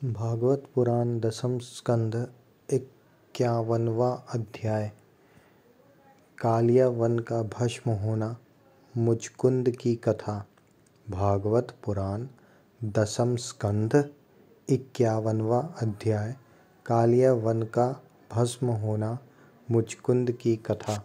भागवत पुराण दसम स्कंद 51वां अध्याय। कालिया वन का भस्म होना, मुचकुंद की कथा। भागवत पुराण दसम स्कंद 51वां अध्याय। कालिया वन का भस्म होना, मुचकुंद की कथा।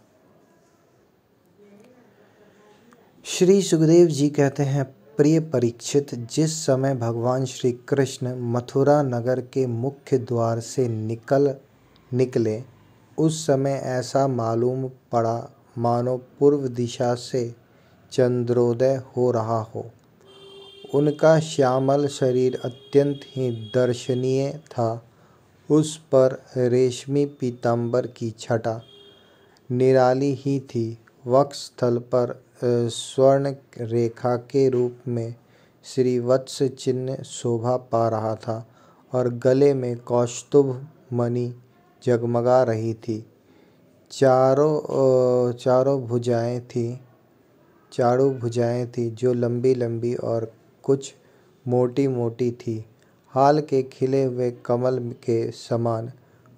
श्री सुखदेव जी कहते हैं, प्रिय परीक्षित, जिस समय भगवान श्री कृष्ण मथुरा नगर के मुख्य द्वार से निकले उस समय ऐसा मालूम पड़ा मानो पूर्व दिशा से चंद्रोदय हो रहा हो। उनका श्यामल शरीर अत्यंत ही दर्शनीय था। उस पर रेशमी पीतांबर की छटा निराली ही थी। वक्षस्थल पर स्वर्ण रेखा के रूप में श्रीवत्स चिन्ह शोभा पा रहा था और गले में कौस्तुभ मणि जगमगा रही थी। चारों भुजाएं थी जो लंबी लंबी और कुछ मोटी मोटी थी। हाल के खिले हुए कमल के समान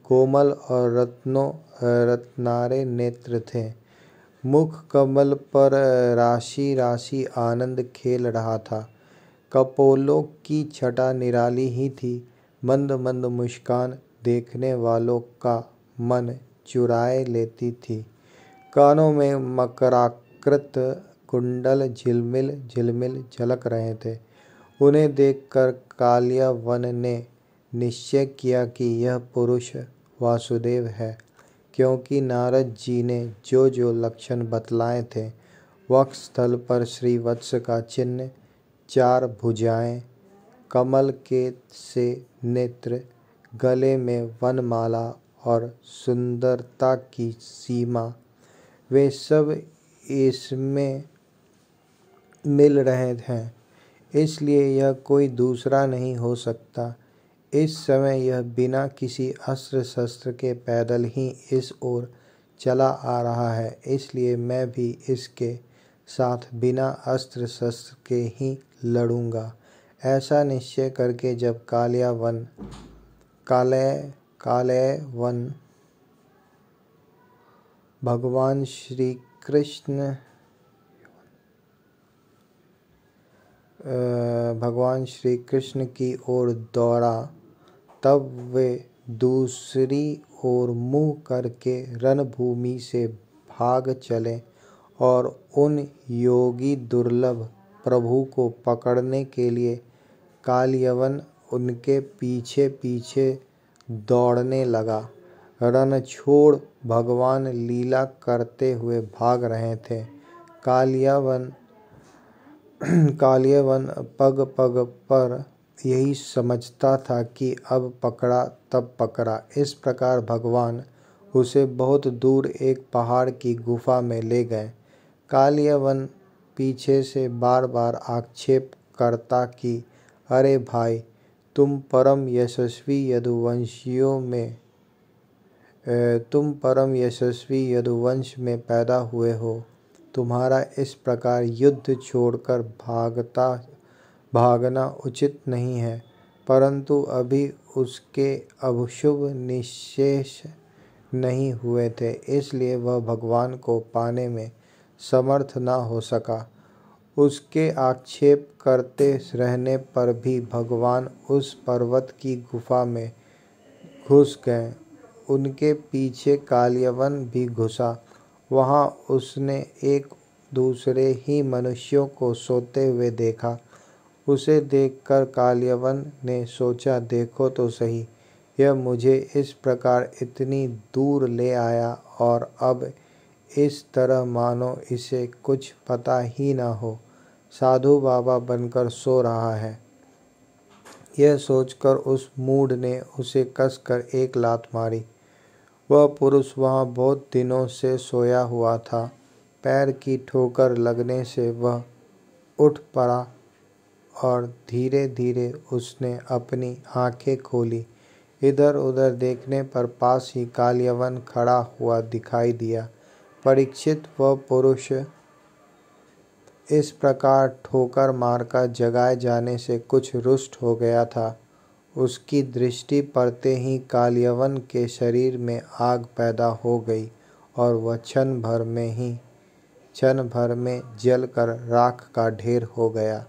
कोमल और रत्नारे नेत्र थे। मुख कमल पर राशि राशि आनंद खेल रहा था। कपोलों की छटा निराली ही थी। मंद मंद मुस्कान देखने वालों का मन चुराए लेती थी। कानों में मकराकृत कुंडल झिलमिल झिलमिल झलक रहे थे। उन्हें देखकर कालिया वन ने निश्चय किया कि यह पुरुष वासुदेव है, क्योंकि नारद जी ने जो जो लक्षण बतलाए थे, वक्षस्थल पर श्रीवत्स का चिन्ह, 4 भुजाएं, कमल के से नेत्र, गले में वनमाला और सुंदरता की सीमा, वे सब इसमें मिल रहे हैं। इसलिए यह कोई दूसरा नहीं हो सकता। इस समय यह बिना किसी अस्त्र शस्त्र के पैदल ही इस ओर चला आ रहा है। इसलिए मैं भी इसके साथ बिना अस्त्र शस्त्र के ही लड़ूंगा। ऐसा निश्चय करके जब कालिया वन भगवान श्री कृष्ण की ओर दौड़ा, तब वे दूसरी ओर मुंह करके रणभूमि से भाग चले और उन योगी दुर्लभ प्रभु को पकड़ने के लिए कालियवन उनके पीछे पीछे दौड़ने लगा। रण भगवान लीला करते हुए भाग रहे थे। कालियावन पग पग पर यही समझता था कि अब पकड़ा तब पकड़ा। इस प्रकार भगवान उसे बहुत दूर एक पहाड़ की गुफा में ले गए। कालियावन पीछे से बार बार आक्षेप करता कि अरे भाई, तुम परम यशस्वी यदुवंश में पैदा हुए हो। तुम्हारा इस प्रकार युद्ध छोड़कर भागना उचित नहीं है। परंतु अभी उसके अशुभ निश्चेष नहीं हुए थे, इसलिए वह भगवान को पाने में समर्थ न हो सका। उसके आक्षेप करते रहने पर भी भगवान उस पर्वत की गुफा में घुस गए। उनके पीछे कालियावन भी घुसा। वहां उसने एक दूसरे ही मनुष्यों को सोते हुए देखा। उसे देखकर कालियावन ने सोचा, देखो तो सही, यह मुझे इस प्रकार इतनी दूर ले आया और अब इस तरह मानो इसे कुछ पता ही न हो, साधु बाबा बनकर सो रहा है। यह सोचकर उस मूढ़ ने उसे कसकर एक लात मारी। वह पुरुष वहां बहुत दिनों से सोया हुआ था। पैर की ठोकर लगने से वह उठ पड़ा और धीरे धीरे उसने अपनी आंखें खोली। इधर उधर देखने पर पास ही कालियावन खड़ा हुआ दिखाई दिया। परीक्षित, वह पुरुष इस प्रकार ठोकर मारकर जगाए जाने से कुछ रुष्ट हो गया था। उसकी दृष्टि पड़ते ही कालियवन के शरीर में आग पैदा हो गई और वह क्षण भर में जलकर राख का ढेर हो गया।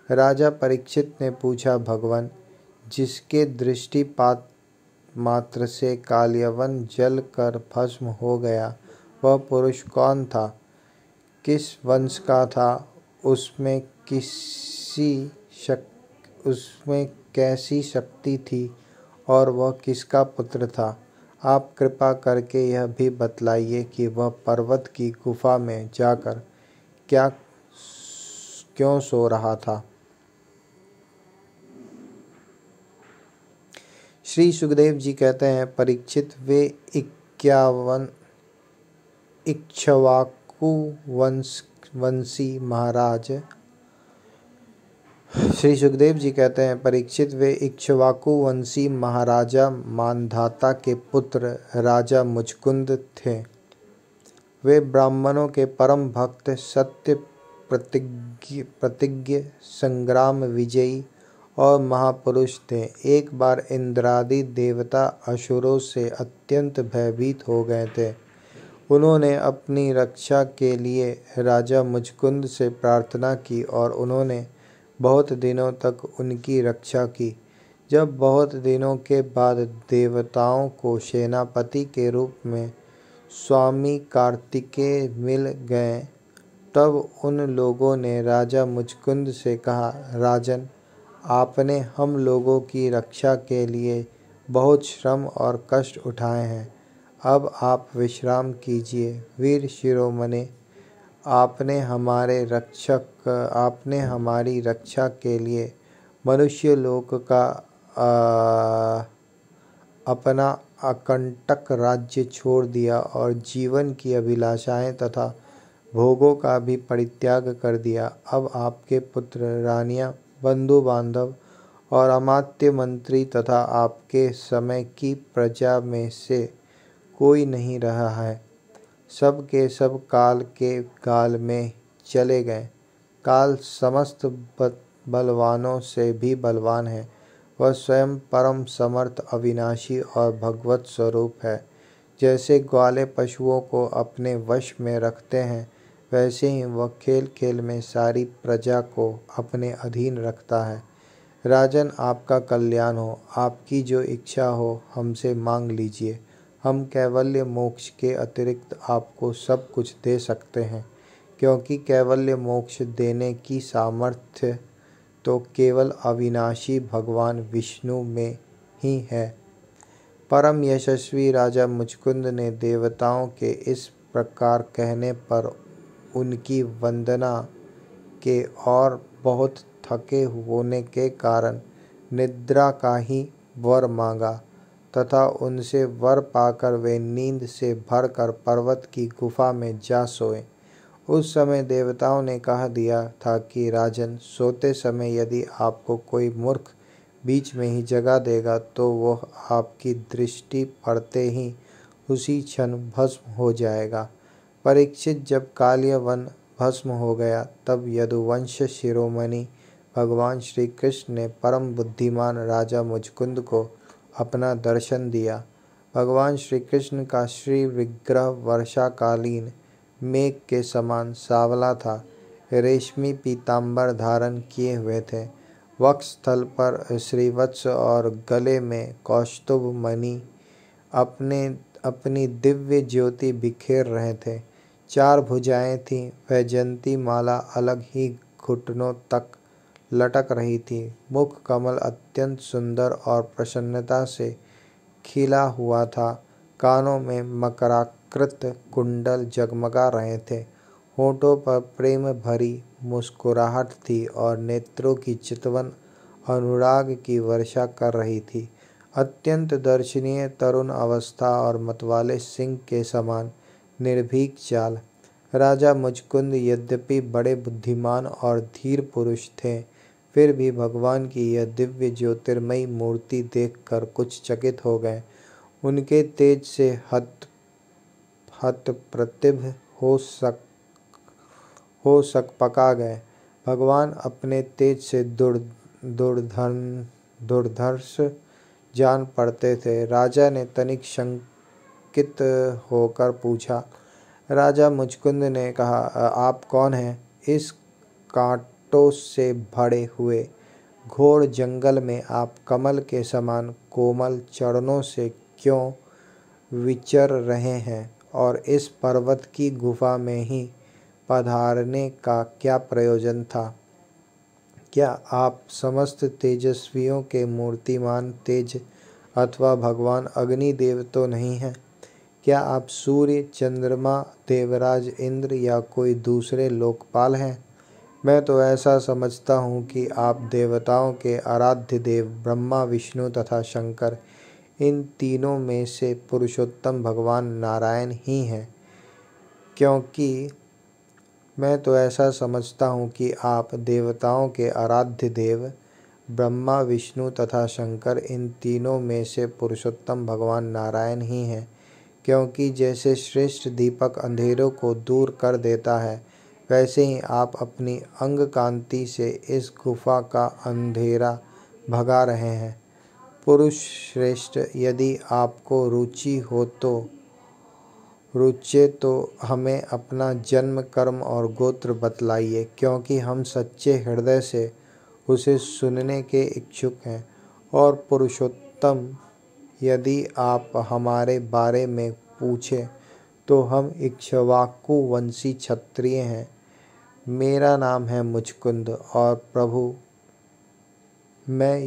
राजा परीक्षित ने पूछा, भगवान, जिसके दृष्टिपात मात्र से कालियवन जल कर भस्म हो गया, वह पुरुष कौन था? किस वंश का था? उसमें कैसी शक्ति थी और वह किसका पुत्र था? आप कृपा करके यह भी बतलाइए कि वह पर्वत की गुफा में जाकर क्यों सो रहा था। श्री सुखदेव जी कहते हैं, परीक्षित, वे इक्ष्वाकु वंशी महाराज श्री सुखदेव जी कहते हैं, परीक्षित, वे इक्ष्वाकु वंशी महाराजा मानधाता के पुत्र राजा मुचकुंद थे। वे ब्राह्मणों के परम भक्त, सत्य प्रतिज्ञ, संग्राम विजयी और महापुरुष थे। एक बार इंद्रादि देवता असुरों से अत्यंत भयभीत हो गए थे। उन्होंने अपनी रक्षा के लिए राजा मुचकुंद से प्रार्थना की और उन्होंने बहुत दिनों तक उनकी रक्षा की। जब बहुत दिनों के बाद देवताओं को सेनापति के रूप में स्वामी कार्तिकेय मिल गए, तब उन लोगों ने राजा मुचकुंद से कहा, राजन, आपने हम लोगों की रक्षा के लिए बहुत श्रम और कष्ट उठाए हैं। अब आप विश्राम कीजिए। वीर शिरोमणि, आपने हमारी रक्षा के लिए मनुष्य लोक का अपना अकंटक राज्य छोड़ दिया और जीवन की अभिलाषाएं तथा भोगों का भी परित्याग कर दिया। अब आपके पुत्र, रानियां, बंधु बांधव और अमात्य मंत्री तथा आपके समय की प्रजा में से कोई नहीं रहा है। सब के सब काल के गाल में चले गए। काल समस्त बलवानों से भी बलवान है। वह स्वयं परम समर्थ, अविनाशी और भगवत स्वरूप है। जैसे ग्वाले पशुओं को अपने वश में रखते हैं, वैसे ही वह खेल खेल में सारी प्रजा को अपने अधीन रखता है। राजन, आपका कल्याण हो। आपकी जो इच्छा हो हमसे मांग लीजिए। हम कैवल्य मोक्ष के अतिरिक्त आपको सब कुछ दे सकते हैं, क्योंकि कैवल्य मोक्ष देने की सामर्थ्य तो केवल अविनाशी भगवान विष्णु में ही है। परम यशस्वी राजा मुचकुंद ने देवताओं के इस प्रकार कहने पर उनकी वंदना के और बहुत थके होने के कारण निद्रा का ही वर मांगा तथा उनसे वर पाकर वे नींद से भरकर पर्वत की गुफा में जा सोए। उस समय देवताओं ने कह दिया था कि राजन, सोते समय यदि आपको कोई मूर्ख बीच में ही जगा देगा तो वह आपकी दृष्टि पड़ते ही उसी क्षण भस्म हो जाएगा। परीक्षित, जब कालियवन भस्म हो गया, तब यदुवंश शिरोमणि भगवान श्री कृष्ण ने परम बुद्धिमान राजा मुचकुंद को अपना दर्शन दिया। भगवान श्री कृष्ण का श्री विग्रह वर्षाकालीन मेघ के समान सांवला था। रेशमी पीताम्बर धारण किए हुए थे। वक्षस्थल पर श्रीवत्स और गले में कौस्तुभ मणि अपनी दिव्य ज्योति बिखेर रहे थे। 4 भुजाएं थीं। वैजयंती माला अलग ही घुटनों तक लटक रही थी। मुख कमल अत्यंत सुंदर और प्रसन्नता से खिला हुआ था। कानों में मकराकृत कुंडल जगमगा रहे थे। होठों पर प्रेम भरी मुस्कुराहट थी और नेत्रों की चितवन अनुराग की वर्षा कर रही थी। अत्यंत दर्शनीय तरुण अवस्था और मतवाले सिंह के समान निर्भीक चाल। राजा मुचकुंद यद्यपि बड़े बुद्धिमान और धीर पुरुष थे, फिर भी भगवान की यह दिव्य ज्योतिर्मयी मूर्ति देखकर कुछ चकित हो गए। उनके तेज से हतप्रतिभ हो सकपका गए। भगवान अपने तेज से दुर्धर्ष जान पड़ते थे। राजा ने तनिक शंकित होकर पूछा। राजा मुचकुंद ने कहा, आप कौन हैं? इस कांटों से भरे हुए घोर जंगल में आप कमल के समान कोमल चरणों से क्यों विचर रहे हैं? और इस पर्वत की गुफा में ही पधारने का क्या प्रयोजन था? क्या आप समस्त तेजस्वियों के मूर्तिमान तेज अथवा भगवान अग्निदेव तो नहीं हैं? क्या आप सूर्य, चंद्रमा, देवराज इंद्र या कोई दूसरे लोकपाल हैं? मैं तो ऐसा समझता हूँ कि आप देवताओं के आराध्य देव ब्रह्मा, विष्णु तथा शंकर, इन तीनों में से पुरुषोत्तम भगवान नारायण ही हैं। क्योंकि मैं तो ऐसा समझता हूँ कि आप देवताओं के आराध्य देव ब्रह्मा, विष्णु तथा शंकर, इन तीनों में से पुरुषोत्तम भगवान नारायण ही हैं। क्योंकि जैसे श्रेष्ठ दीपक अंधेरों को दूर कर देता है, वैसे ही आप अपनी अंग कांति से इस गुफा का अंधेरा भगा रहे हैं। पुरुष श्रेष्ठ, यदि आपको रुचे तो हमें अपना जन्म, कर्म और गोत्र बतलाइए, क्योंकि हम सच्चे हृदय से उसे सुनने के इच्छुक हैं। और पुरुषोत्तम, यदि आप हमारे बारे में पूछें तो हम इक्ष्वाकु वंशी क्षत्रिय हैं। मेरा नाम है मुचकुंद और प्रभु, मैं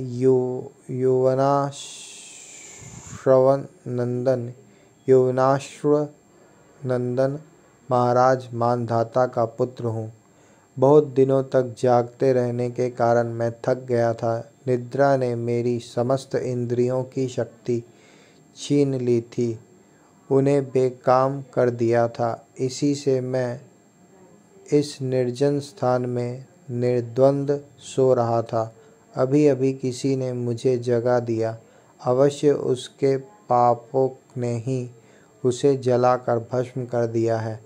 युवनाश्व नंदन महाराज मानधाता का पुत्र हूँ। बहुत दिनों तक जागते रहने के कारण मैं थक गया था। निद्रा ने मेरी समस्त इंद्रियों की शक्ति छीन ली थी, उन्हें बेकाम कर दिया था। इसी से मैं इस निर्जन स्थान में निर्द्वंद सो रहा था। अभी अभी किसी ने मुझे जगा दिया। अवश्य उसके पापों ने ही उसे जलाकर भस्म कर दिया है।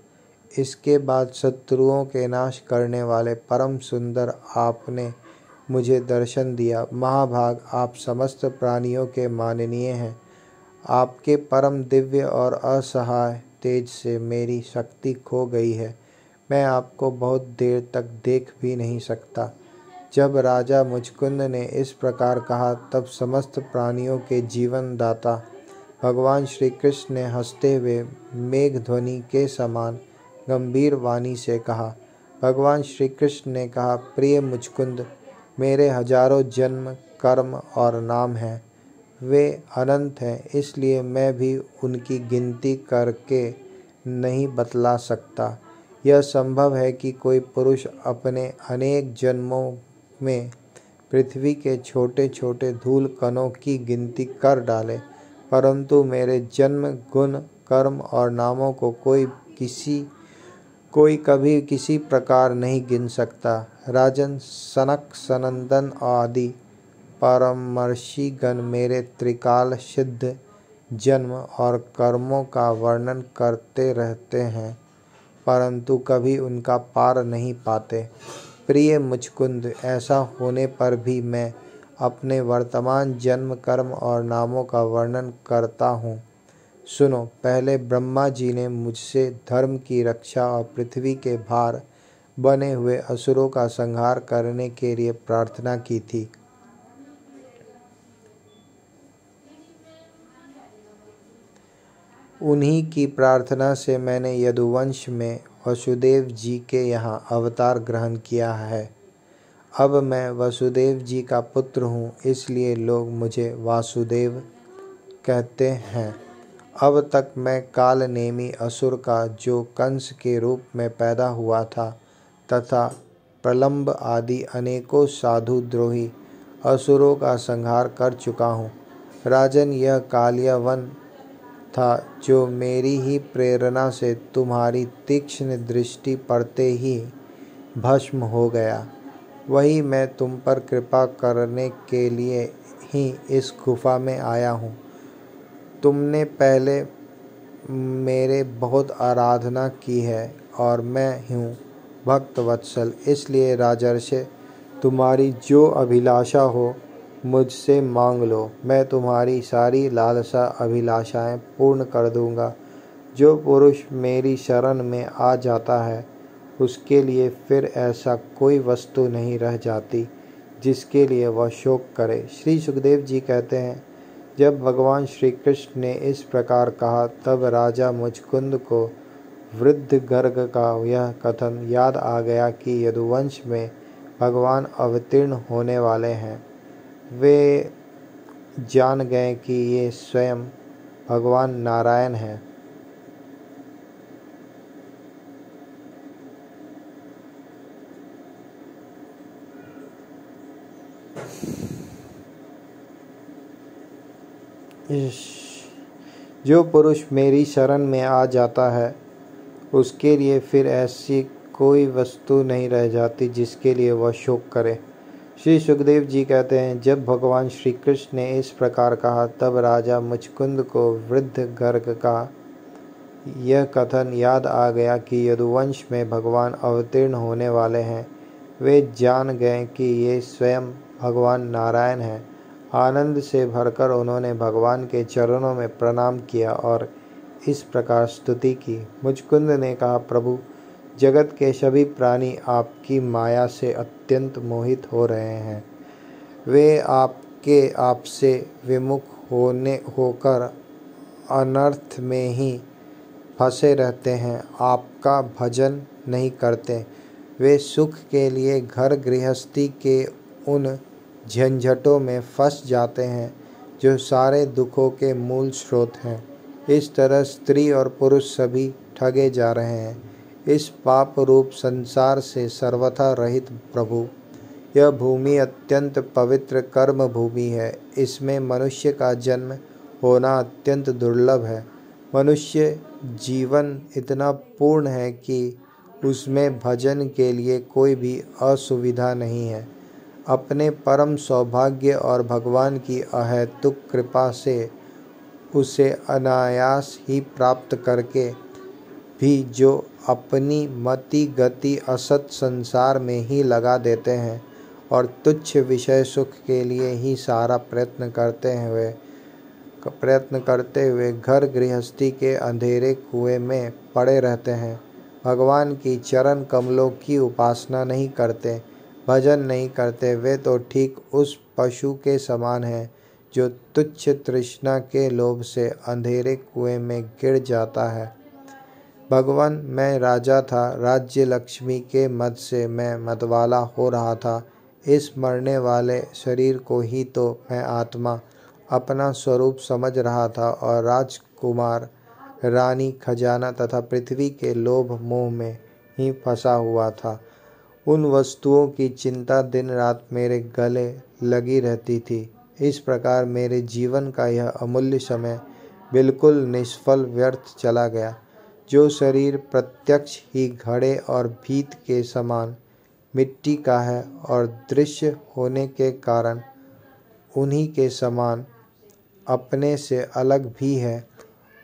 इसके बाद शत्रुओं के नाश करने वाले परम सुंदर आपने मुझे दर्शन दिया। महाभाग, आप समस्त प्राणियों के माननीय हैं। आपके परम दिव्य और असहाय तेज से मेरी शक्ति खो गई है। मैं आपको बहुत देर तक देख भी नहीं सकता। जब राजा मुचकुंद ने इस प्रकार कहा, तब समस्त प्राणियों के जीवन दाता भगवान श्री कृष्ण ने हंसते हुए मेघ ध्वनि के समान गंभीर वाणी से कहा। भगवान श्री कृष्ण ने कहा, प्रिय मुचकुंद, मेरे हजारों जन्म, कर्म और नाम हैं। वे अनंत हैं, इसलिए मैं भी उनकी गिनती करके नहीं बतला सकता। यह संभव है कि कोई पुरुष अपने अनेक जन्मों में पृथ्वी के छोटे छोटे धूल कणों की गिनती कर डाले, परंतु मेरे जन्म, गुण, कर्म और नामों को कोई कभी किसी प्रकार नहीं गिन सकता। राजन, सनक, सनंदन आदि परमर्षि गण मेरे त्रिकाल सिद्ध जन्म और कर्मों का वर्णन करते रहते हैं, परंतु कभी उनका पार नहीं पाते। प्रिय मुचकुंद, ऐसा होने पर भी मैं अपने वर्तमान जन्म, कर्म और नामों का वर्णन करता हूँ। सुनो, पहले ब्रह्मा जी ने मुझसे धर्म की रक्षा और पृथ्वी के भार बने हुए असुरों का संहार करने के लिए प्रार्थना की थी। उन्हीं की प्रार्थना से मैंने यदुवंश में वसुदेव जी के यहाँ अवतार ग्रहण किया है। अब मैं वसुदेव जी का पुत्र हूँ, इसलिए लोग मुझे वासुदेव कहते हैं। अब तक मैं कालनेमी असुर का, जो कंस के रूप में पैदा हुआ था, तथा प्रलंब आदि अनेकों साधु द्रोही असुरों का संहार कर चुका हूँ। राजन, यह कालियावन था जो मेरी ही प्रेरणा से तुम्हारी तीक्ष्ण दृष्टि पड़ते ही भस्म हो गया। वही मैं तुम पर कृपा करने के लिए ही इस गुफा में आया हूँ। तुमने पहले मेरे बहुत आराधना की है और मैं हूँ भक्त वत्सल, इसलिए राजर्षि, तुम्हारी जो अभिलाषा हो मुझसे मांग लो, मैं तुम्हारी सारी लालसा अभिलाषाएं पूर्ण कर दूंगा। जो पुरुष मेरी शरण में आ जाता है उसके लिए फिर ऐसा कोई वस्तु नहीं रह जाती जिसके लिए वह शोक करे। श्री सुखदेव जी कहते हैं, जब भगवान श्री कृष्ण ने इस प्रकार कहा तब राजा मुचकुंद को वृद्ध गर्ग का यह कथन याद आ गया कि यदुवंश में भगवान अवतीर्ण होने वाले हैं। वे जान गए कि ये स्वयं भगवान नारायण हैं। जो पुरुष मेरी शरण में आ जाता है उसके लिए फिर ऐसी कोई वस्तु नहीं रह जाती जिसके लिए वह शोक करे। श्री सुखदेव जी कहते हैं, जब भगवान श्री कृष्ण ने इस प्रकार कहा तब राजा मुचकुंद को वृद्ध गर्ग का यह कथन याद आ गया कि यदुवंश में भगवान अवतीर्ण होने वाले हैं। वे जान गए कि ये स्वयं भगवान नारायण हैं। आनंद से भरकर उन्होंने भगवान के चरणों में प्रणाम किया और इस प्रकार स्तुति की। मुचकुंद ने कहा, प्रभु, जगत के सभी प्राणी आपकी माया से अत्यंत मोहित हो रहे हैं। वे आपसे विमुख होकर अनर्थ में ही फंसे रहते हैं, आपका भजन नहीं करते। वे सुख के लिए घर गृहस्थी के उन झंझटों में फंस जाते हैं जो सारे दुखों के मूल स्रोत हैं। इस तरह स्त्री और पुरुष सभी ठगे जा रहे हैं इस पाप रूप संसार से सर्वथा रहित प्रभु। यह भूमि अत्यंत पवित्र कर्म भूमि है। इसमें मनुष्य का जन्म होना अत्यंत दुर्लभ है। मनुष्य जीवन इतना पूर्ण है कि उसमें भजन के लिए कोई भी असुविधा नहीं है। अपने परम सौभाग्य और भगवान की अहेतुक कृपा से उसे अनायास ही प्राप्त करके भी जो अपनी मति गति असत संसार में ही लगा देते हैं और तुच्छ विषय सुख के लिए ही सारा प्रयत्न करते हुए घर गृहस्थी के अंधेरे कुएं में पड़े रहते हैं, भगवान की चरण कमलों की उपासना नहीं करते, भजन नहीं करते, वे तो ठीक उस पशु के समान हैं जो तुच्छ तृष्णा के लोभ से अंधेरे कुएं में गिर जाता है। भगवान, मैं राजा था, राज्य लक्ष्मी के मद से मैं मतवाला हो रहा था। इस मरने वाले शरीर को ही तो मैं आत्मा अपना स्वरूप समझ रहा था और राजकुमार, रानी, खजाना तथा पृथ्वी के लोभ मोह में ही फंसा हुआ था। उन वस्तुओं की चिंता दिन रात मेरे गले लगी रहती थी। इस प्रकार मेरे जीवन का यह अमूल्य समय बिल्कुल निष्फल व्यर्थ चला गया। जो शरीर प्रत्यक्ष ही घड़े और भीत के समान मिट्टी का है और दृश्य होने के कारण उन्हीं के समान अपने से अलग भी है,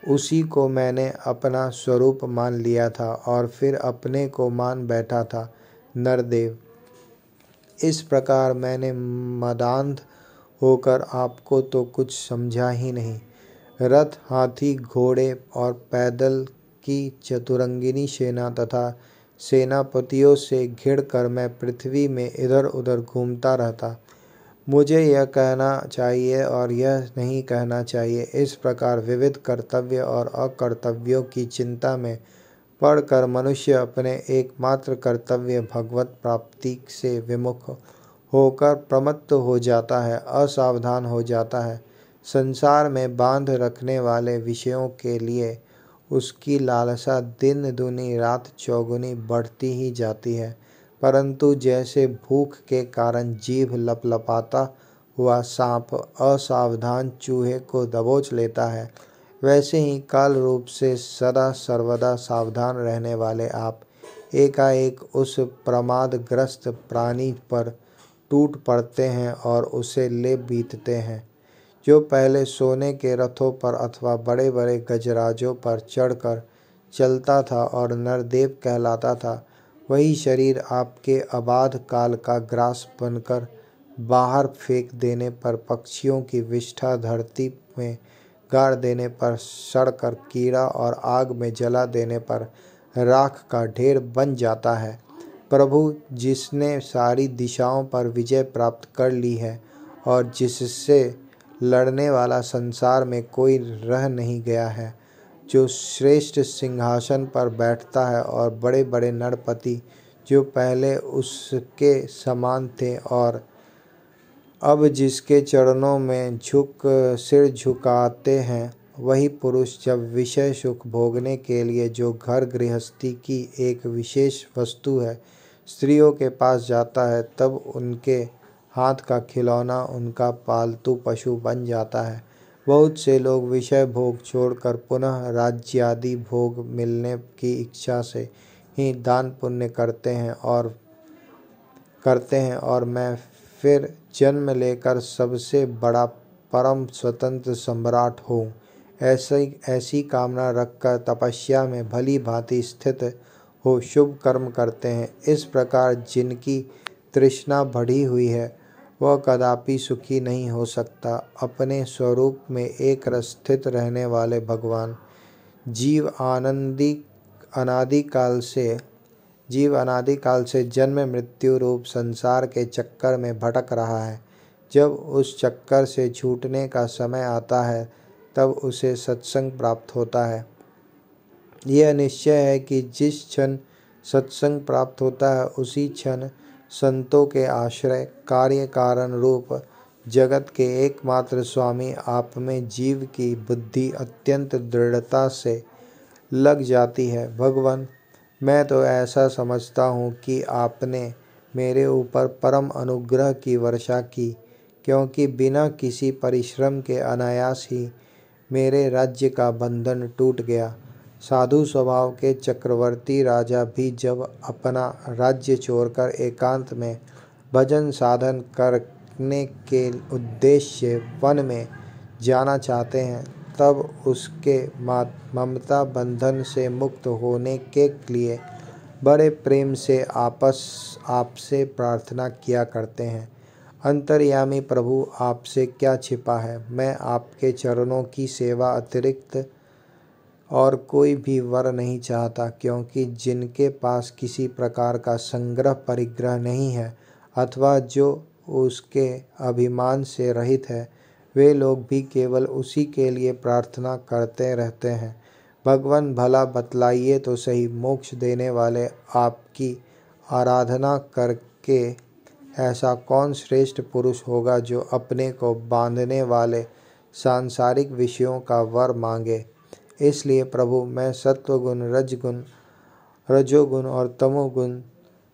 उसी को मैंने अपना स्वरूप मान लिया था और फिर अपने को मान बैठा था नरदेव। इस प्रकार मैंने मदांध होकर आपको तो कुछ समझा ही नहीं। रथ, हाथी, घोड़े और पैदल की चतुरंगिनी सेना तथा सेनापतियों से घिरकर मैं पृथ्वी में इधर उधर घूमता रहता। मुझे यह कहना चाहिए और यह नहीं कहना चाहिए, इस प्रकार विविध कर्तव्य और अकर्तव्यों की चिंता में पढ़कर मनुष्य अपने एकमात्र कर्तव्य भगवत प्राप्ति से विमुख होकर प्रमत्त हो जाता है, असावधान हो जाता है। संसार में बांध रखने वाले विषयों के लिए उसकी लालसा दिन दूनी रात चौगुनी बढ़ती ही जाती है, परंतु जैसे भूख के कारण जीभ लपलपाता हुआ सांप असावधान चूहे को दबोच लेता है, वैसे ही काल रूप से सदा सर्वदा सावधान रहने वाले आप एकाएक उस प्रमादग्रस्त प्राणी पर टूट पड़ते हैं और उसे ले बीतते हैं। जो पहले सोने के रथों पर अथवा बड़े बड़े गजराजों पर चढ़कर चलता था और नरदेव कहलाता था, वही शरीर आपके अबाध काल का ग्रास बनकर बाहर फेंक देने पर, पक्षियों की विष्ठा धरती में गाड़ देने पर, सड़कर कीड़ा और आग में जला देने पर राख का ढेर बन जाता है। प्रभु, जिसने सारी दिशाओं पर विजय प्राप्त कर ली है और जिससे लड़ने वाला संसार में कोई रह नहीं गया है, जो श्रेष्ठ सिंहासन पर बैठता है और बड़े बड़े नरपति जो पहले उसके समान थे और अब जिसके चरणों में सिर झुकाते हैं, वही पुरुष जब विषय सुख भोगने के लिए जो घर गृहस्थी की एक विशेष वस्तु है स्त्रियों के पास जाता है, तब उनके हाथ का खिलौना उनका पालतू पशु बन जाता है। बहुत से लोग विषय भोग छोड़कर पुनः राज्यादि भोग मिलने की इच्छा से ही दान पुण्य करते हैं और मैं फिर जन्म लेकर सबसे बड़ा परम स्वतंत्र सम्राट हूँ, ऐसी कामना रखकर तपस्या में भली भांति स्थित हो शुभ कर्म करते हैं। इस प्रकार जिनकी तृष्णा बढ़ी हुई है वह कदापि सुखी नहीं हो सकता। अपने स्वरूप में एक रस स्थित रहने वाले भगवान जीव अनादि काल से जन्म मृत्यु रूप संसार के चक्कर में भटक रहा है। जब उस चक्कर से छूटने का समय आता है तब उसे सत्संग प्राप्त होता है। यह निश्चय है कि जिस क्षण सत्संग प्राप्त होता है उसी क्षण संतों के आश्रय कार्य कारण रूप जगत के एकमात्र स्वामी आप में जीव की बुद्धि अत्यंत दृढ़ता से लग जाती है। भगवान, मैं तो ऐसा समझता हूँ कि आपने मेरे ऊपर परम अनुग्रह की वर्षा की, क्योंकि बिना किसी परिश्रम के अनायास ही मेरे राज्य का बंधन टूट गया। साधु स्वभाव के चक्रवर्ती राजा भी जब अपना राज्य छोड़कर एकांत में भजन साधन करने के उद्देश्य वन में जाना चाहते हैं, तब उसके ममता बंधन से मुक्त होने के लिए बड़े प्रेम से आपसे प्रार्थना किया करते हैं। अंतर्यामी प्रभु, आपसे क्या छिपा है। मैं आपके चरणों की सेवा अतिरिक्त और कोई भी वर नहीं चाहता, क्योंकि जिनके पास किसी प्रकार का संग्रह परिग्रह नहीं है अथवा जो उसके अभिमान से रहित है, वे लोग भी केवल उसी के लिए प्रार्थना करते रहते हैं। भगवान, भला बतलाइए तो सही, मोक्ष देने वाले आपकी आराधना करके ऐसा कौन श्रेष्ठ पुरुष होगा जो अपने को बांधने वाले सांसारिक विषयों का वर मांगे। इसलिए प्रभु, मैं सत्वगुण, रजोगुण और तमोगुण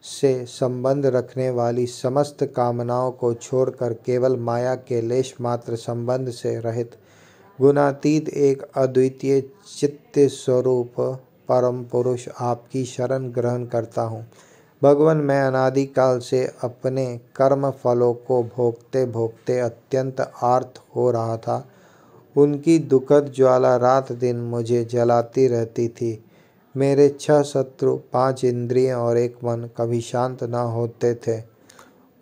से संबंध रखने वाली समस्त कामनाओं को छोड़कर केवल माया के लेश मात्र संबंध से रहित गुणातीत एक अद्वितीय चित्त स्वरूप परम पुरुष आपकी शरण ग्रहण करता हूँ। भगवान, मैं अनादिकाल से अपने कर्म फलों को भोगते भोगते अत्यंत आर्त हो रहा था। उनकी दुखद ज्वाला रात दिन मुझे जलाती रहती थी। मेरे 6 शत्रु, 5 इंद्रियां और 1 मन कभी शांत न होते थे।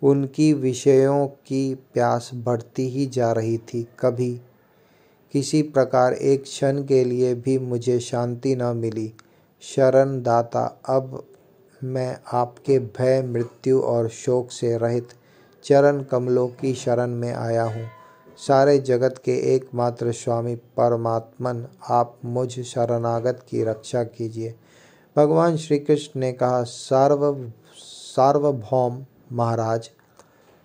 उनकी विषयों की प्यास बढ़ती ही जा रही थी। कभी किसी प्रकार एक क्षण के लिए भी मुझे शांति न मिली। शरण दाता, अब मैं आपके भय, मृत्यु और शोक से रहित चरण कमलों की शरण में आया हूँ। सारे जगत के एकमात्र स्वामी परमात्मन, आप मुझ शरणागत की रक्षा कीजिए। भगवान श्री कृष्ण ने कहा, सार्वभौम महाराज,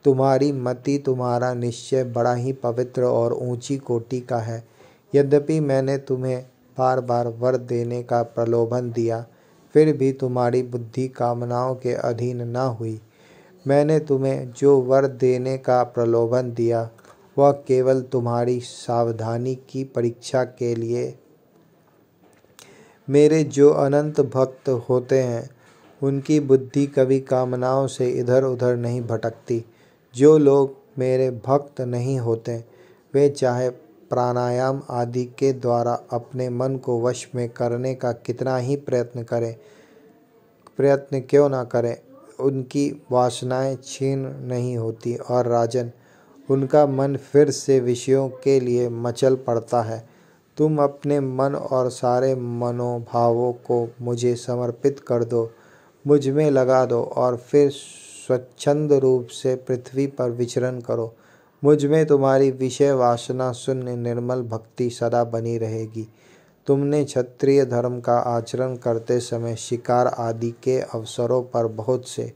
तुम्हारी मति, तुम्हारा निश्चय बड़ा ही पवित्र और ऊंची कोटि का है। यद्यपि मैंने तुम्हें बार बार वर देने का प्रलोभन दिया, फिर भी तुम्हारी बुद्धि कामनाओं के अधीन न हुई। मैंने तुम्हें जो वर देने का प्रलोभन दिया वह केवल तुम्हारी सावधानी की परीक्षा के लिए। मेरे जो अनंत भक्त होते हैं उनकी बुद्धि कभी कामनाओं से इधर उधर नहीं भटकती। जो लोग मेरे भक्त नहीं होते वे चाहे प्राणायाम आदि के द्वारा अपने मन को वश में करने का कितना ही प्रयत्न क्यों न करें, उनकी वासनाएं क्षीण नहीं होती और राजन, उनका मन फिर से विषयों के लिए मचल पड़ता है। तुम अपने मन और सारे मनोभावों को मुझे समर्पित कर दो, मुझ में लगा दो और फिर स्वच्छंद रूप से पृथ्वी पर विचरण करो। मुझ में तुम्हारी विषय वासना शून्य निर्मल भक्ति सदा बनी रहेगी। तुमने क्षत्रिय धर्म का आचरण करते समय शिकार आदि के अवसरों पर बहुत से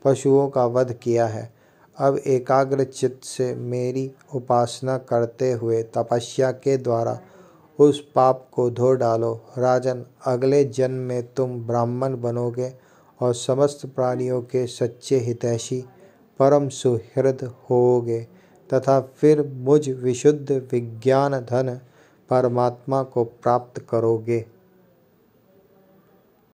पशुओं का वध किया है। अब एकाग्र चित्त से मेरी उपासना करते हुए तपस्या के द्वारा उस पाप को धो डालो। राजन, अगले जन्म में तुम ब्राह्मण बनोगे और समस्त प्राणियों के सच्चे हितैषी परम सुहृद होगे तथा फिर मुझ विशुद्ध विज्ञान धन परमात्मा को प्राप्त करोगे।